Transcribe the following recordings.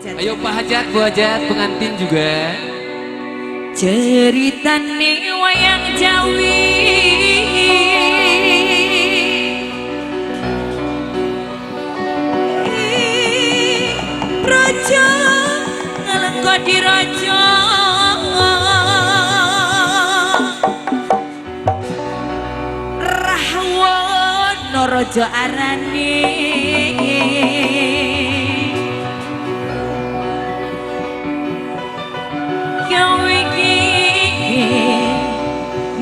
hajat. Ayo Pak Hajat, Bu Hajat, pengantin juga. Ceritane wayang Jawi Raja ngelengko di raja Rahwana raja arane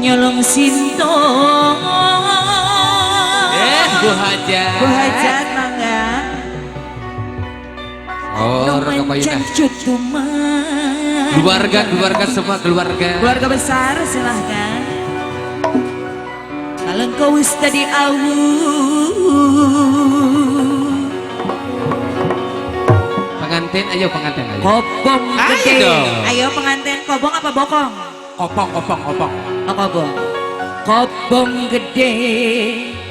nyolong sinto Bu Hajat. Bu Hajat mangga Kapayuna. Keluarga semua keluarga besar silahkan kalau kau tadi awu pengantin ayo kobong gede dong. ayo pengantin kobong apa bokong Kopong oh kobong kobong gede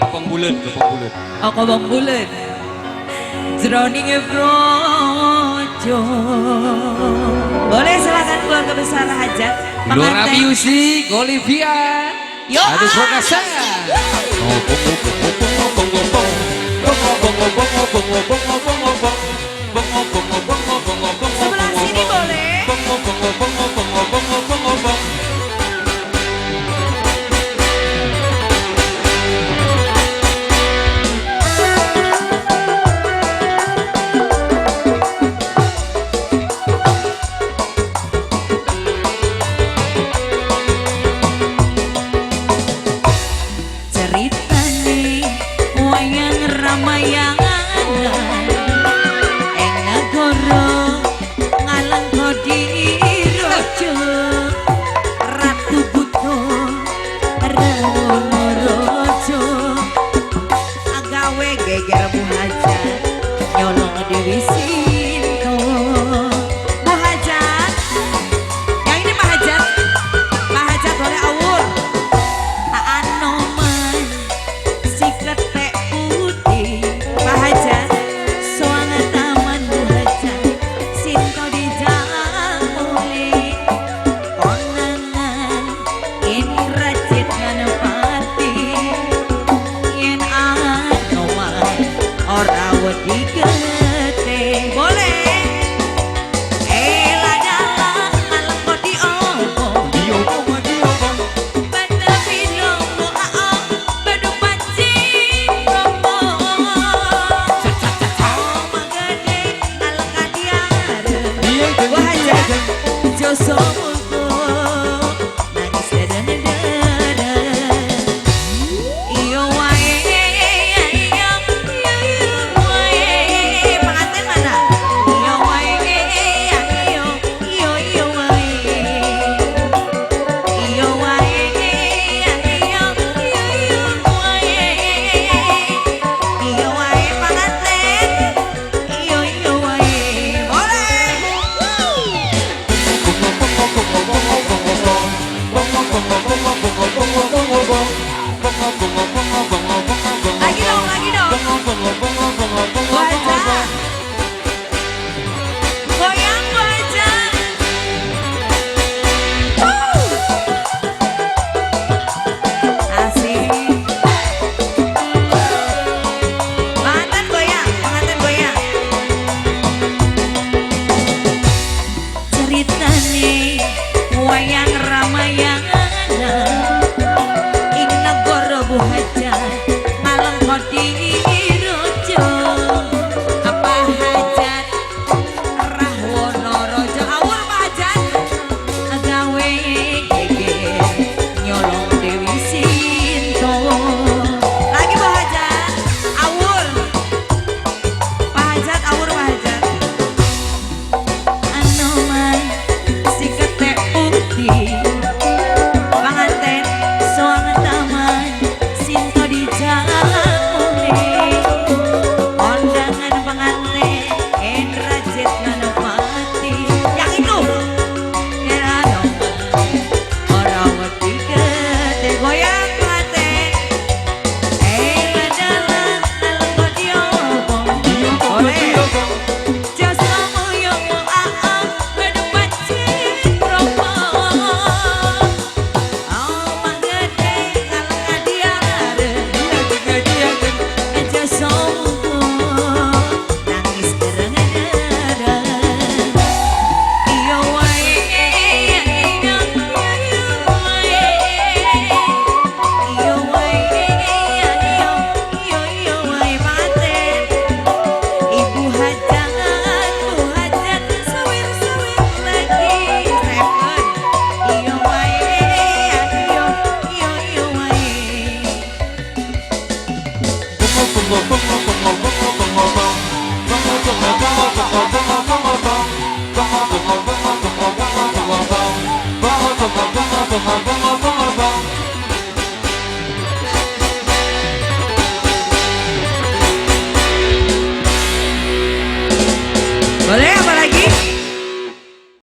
Kopong bulet oh kobong bulet Jroning brojo boleh silakan keluarga besar hajat Gelora Music Olivia Yo, Aduh Prokasa Bong